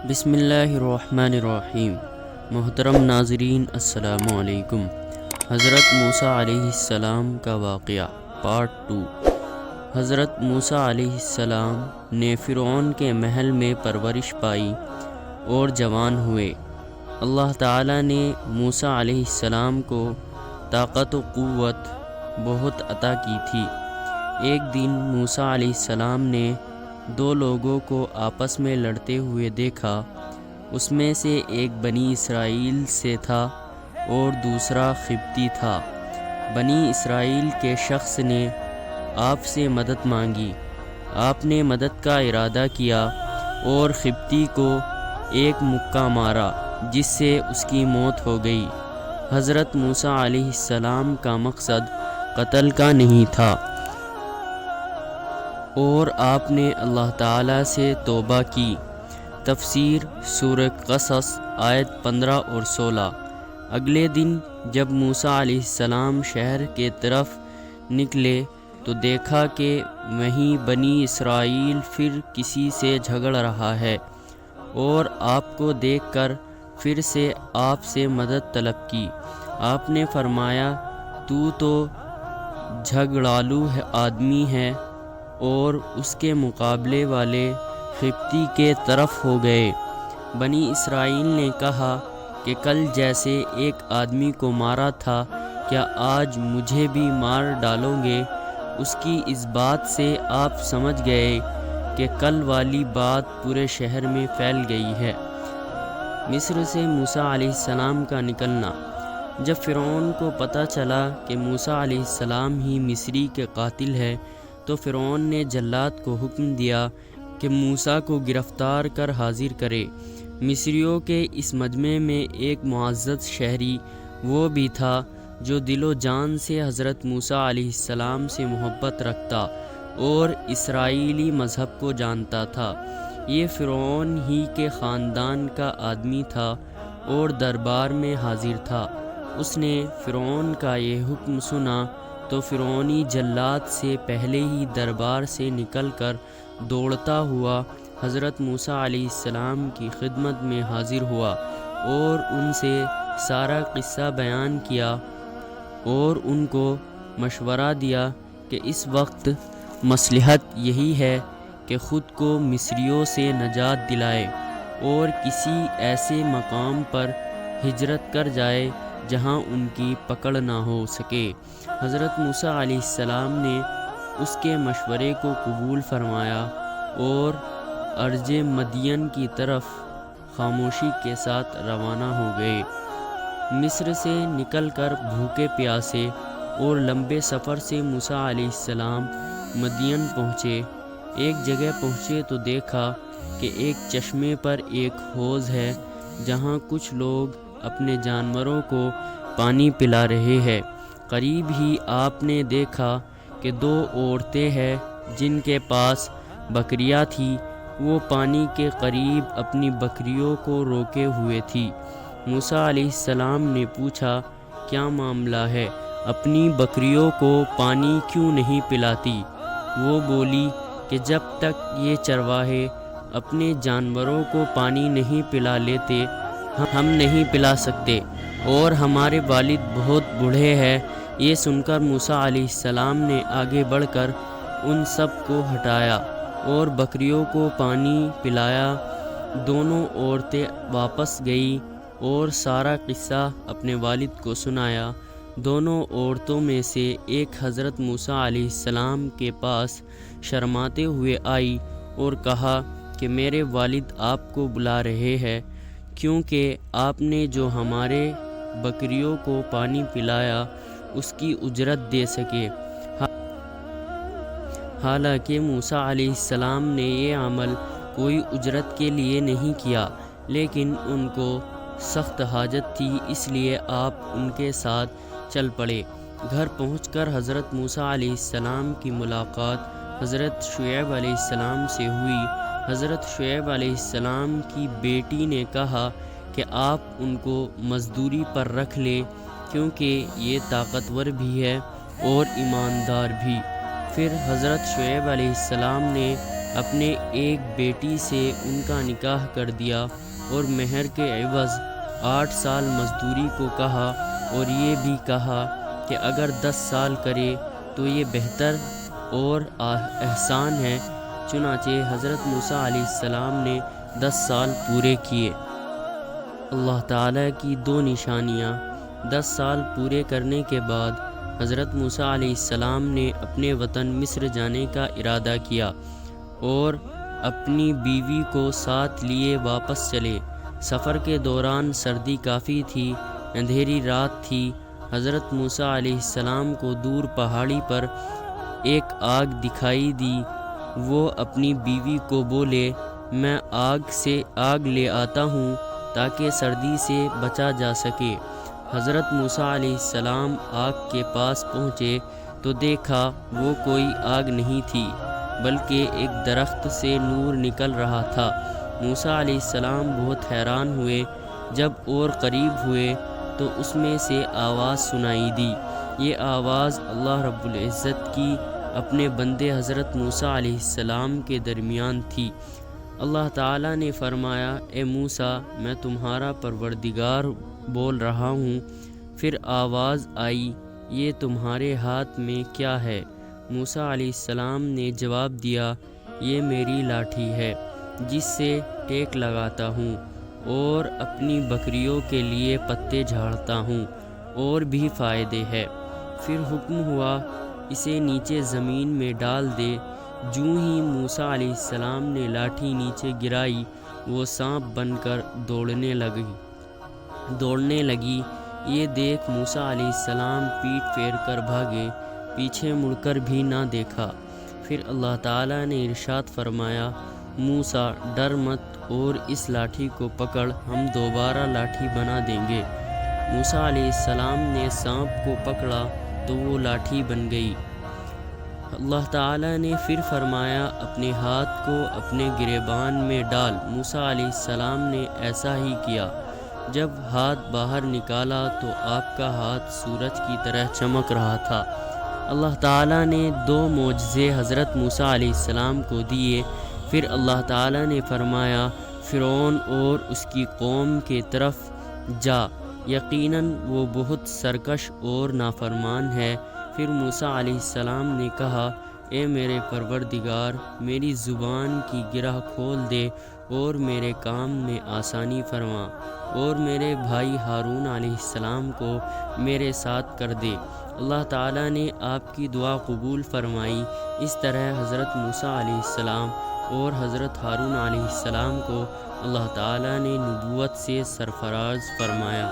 بسم اللہ الرحمن الرحیم۔ محترم ناظرین السلام علیکم۔ حضرت موسیٰ علیہ السلام کا واقعہ پارٹ 2۔ حضرت موسیٰ علیہ السلام نے فرعون کے محل میں پرورش پائی اور جوان ہوئے۔ اللہ تعالیٰ نے موسیٰ علیہ السلام کو طاقت و قوت بہت عطا کی تھی۔ ایک دن موسیٰ علیہ السلام نے دو لوگوں کو آپس میں لڑتے ہوئے دیکھا۔ اس میں سے ایک بنی اسرائیل سے تھا اور دوسرا قبطی تھا۔ بنی اسرائیل کے شخص نے آپ سے مدد مانگی۔ آپ نے مدد کا ارادہ کیا اور قبطی کو ایک مکہ مارا جس سے اس کی موت ہو گئی۔ حضرت موسیٰ علیہ السلام کا مقصد قتل کا نہیں تھا اور آپ نے اللہ تعالیٰ سے توبہ کی۔ تفسیر سورہ قصص آیت 15 اور 16۔ اگلے دن جب موسیٰ علیہ السلام شہر کے طرف نکلے تو دیکھا کہ وہیں بنی اسرائیل پھر کسی سے جھگڑ رہا ہے، اور آپ کو دیکھ کر پھر سے آپ سے مدد طلب کی۔ آپ نے فرمایا، تو جھگڑالو آدمی ہے، اور اس کے مقابلے والے قبطی کے طرف ہو گئے۔ بنی اسرائیل نے کہا کہ کل جیسے ایک آدمی کو مارا تھا، کیا آج مجھے بھی مار ڈالو گے؟ اس کی اس بات سے آپ سمجھ گئے کہ کل والی بات پورے شہر میں پھیل گئی ہے۔ مصر سے موسیٰ علیہ السلام کا نکلنا۔ جب فرعون کو پتہ چلا کہ موسیٰ علیہ السلام ہی مصری کے قاتل ہے تو فرعون نے جلاد کو حکم دیا کہ موسیٰ کو گرفتار کر حاضر کرے۔ مصریوں کے اس مجمع میں ایک معزز شہری وہ بھی تھا جو دل و جان سے حضرت موسیٰ علیہ السلام سے محبت رکھتا اور اسرائیلی مذہب کو جانتا تھا۔ یہ فرعون ہی کے خاندان کا آدمی تھا اور دربار میں حاضر تھا۔ اس نے فرعون کا یہ حکم سنا تو فرعونی جلاد سے پہلے ہی دربار سے نکل کر دوڑتا ہوا حضرت موسیٰ علیہ السلام کی خدمت میں حاضر ہوا اور ان سے سارا قصہ بیان کیا اور ان کو مشورہ دیا کہ اس وقت مصلحت یہی ہے کہ خود کو مصریوں سے نجات دلائے اور کسی ایسے مقام پر ہجرت کر جائے جہاں ان کی پکڑ نہ ہو سکے۔ حضرت موسیٰ علیہ السلام نے اس کے مشورے کو قبول فرمایا اور ارض مدین کی طرف خاموشی کے ساتھ روانہ ہو گئے۔ مصر سے نکل کر بھوکے پیاسے اور لمبے سفر سے موسیٰ علیہ السلام مدین پہنچے۔ ایک جگہ پہنچے تو دیکھا کہ ایک چشمے پر ایک حوض ہے جہاں کچھ لوگ اپنے جانوروں کو پانی پلا رہے ہیں۔ قریب ہی آپ نے دیکھا کہ دو عورتیں ہیں جن کے پاس بکریاں تھیں۔ وہ پانی کے قریب اپنی بکریوں کو روکے ہوئے تھی۔ موسیٰ علیہ السلام نے پوچھا، کیا معاملہ ہے؟ اپنی بکریوں کو پانی کیوں نہیں پلاتی؟ وہ بولی کہ جب تک یہ چرواہے اپنے جانوروں کو پانی نہیں پلا لیتے ہم نہیں پلا سکتے، اور ہمارے والد بہت بوڑھے ہیں۔ یہ سن کر موسیٰ علیہ السلام نے آگے بڑھ کر ان سب کو ہٹایا اور بکریوں کو پانی پلایا۔ دونوں عورتیں واپس گئیں اور سارا قصہ اپنے والد کو سنایا۔ دونوں عورتوں میں سے ایک حضرت موسیٰ علیہ السلام کے پاس شرماتے ہوئے آئی اور کہا کہ میرے والد آپ کو بلا رہے ہیں، کیونکہ آپ نے جو ہمارے بکریوں کو پانی پلایا اس کی اجرت دے سکے۔ حالانکہ موسیٰ علیہ السلام نے یہ عمل کوئی اجرت کے لیے نہیں کیا، لیکن ان کو سخت حاجت تھی، اس لیے آپ ان کے ساتھ چل پڑے۔ گھر پہنچ کر حضرت موسیٰ علیہ السلام کی ملاقات حضرت شعیب علیہ السلام سے ہوئی۔ حضرت شعیب علیہ السلام کی بیٹی نے کہا کہ آپ ان کو مزدوری پر رکھ لیں، کیونکہ یہ طاقتور بھی ہے اور ایماندار بھی۔ پھر حضرت شعیب علیہ السلام نے اپنے ایک بیٹی سے ان کا نکاح کر دیا اور مہر کے عوض 8 سال مزدوری کو کہا، اور یہ بھی کہا کہ اگر 10 سال کرے تو یہ بہتر اور احسان ہے۔ چنانچہ حضرت موسیٰ علیہ السلام نے 10 سال پورے کیے۔ اللہ تعالیٰ کی 2 نشانیاں۔ 10 سال پورے کرنے کے بعد حضرت موسیٰ علیہ السلام نے اپنے وطن مصر جانے کا ارادہ کیا اور اپنی بیوی کو ساتھ لیے واپس چلے۔ سفر کے دوران سردی کافی تھی، اندھیری رات تھی۔ حضرت موسیٰ علیہ السلام کو دور پہاڑی پر ایک آگ دکھائی دی۔ وہ اپنی بیوی کو بولے، میں آگ سے آگ لے آتا ہوں تاکہ سردی سے بچا جا سکے۔ حضرت موسیٰ علیہ السلام آگ کے پاس پہنچے تو دیکھا وہ کوئی آگ نہیں تھی بلکہ ایک درخت سے نور نکل رہا تھا۔ موسیٰ علیہ السلام بہت حیران ہوئے۔ جب اور قریب ہوئے تو اس میں سے آواز سنائی دی۔ یہ آواز اللہ رب العزت کی اپنے بندے حضرت موسیٰ علیہ السلام کے درمیان تھی۔ اللہ تعالیٰ نے فرمایا، اے موسیٰ، میں تمہارا پروردگار بول رہا ہوں۔ پھر آواز آئی، یہ تمہارے ہاتھ میں کیا ہے؟ موسیٰ علیہ السلام نے جواب دیا، یہ میری لاٹھی ہے جس سے ٹیک لگاتا ہوں اور اپنی بکریوں کے لیے پتے جھاڑتا ہوں، اور بھی فائدے ہے۔ پھر حکم ہوا، اسے نیچے زمین میں ڈال دے۔ جوں ہی موسیٰ علیہ السلام نے لاٹھی نیچے گرائی، وہ سانپ بن کر دوڑنے لگی۔ یہ دیکھ موسیٰ علیہ السلام پیٹھ پھیر کر بھاگے، پیچھے مڑ کر بھی نہ دیکھا۔ پھر اللہ تعالیٰ نے ارشاد فرمایا، موسیٰ ڈر مت اور اس لاٹھی کو پکڑ، ہم دوبارہ لاٹھی بنا دیں گے۔ موسیٰ علیہ السلام نے سانپ کو پکڑا تو وہ لاٹھی بن گئی۔ اللہ تعالیٰ نے پھر فرمایا، اپنے ہاتھ کو اپنے گریبان میں ڈال۔ موسیٰ علیہ السلام نے ایسا ہی کیا۔ جب ہاتھ باہر نکالا تو آپ کا ہاتھ سورج کی طرح چمک رہا تھا۔ اللہ تعالیٰ نے 2 معجزے حضرت موسیٰ علیہ السلام کو دیے۔ پھر اللہ تعالیٰ نے فرمایا، فرعون اور اس کی قوم کے طرف جا، یقیناً وہ بہت سرکش اور نافرمان ہے۔ پھر موسیٰ علیہ السلام نے کہا، اے میرے پروردگار، میری زبان کی گرہ کھول دے اور میرے کام میں آسانی فرما، اور میرے بھائی ہارون علیہ السلام کو میرے ساتھ کر دے۔ اللہ تعالیٰ نے آپ کی دعا قبول فرمائی۔ اس طرح حضرت موسیٰ علیہ السلام اور حضرت ہارون علیہ السلام کو اللہ تعالیٰ نے نبوت سے سرفراز فرمایا۔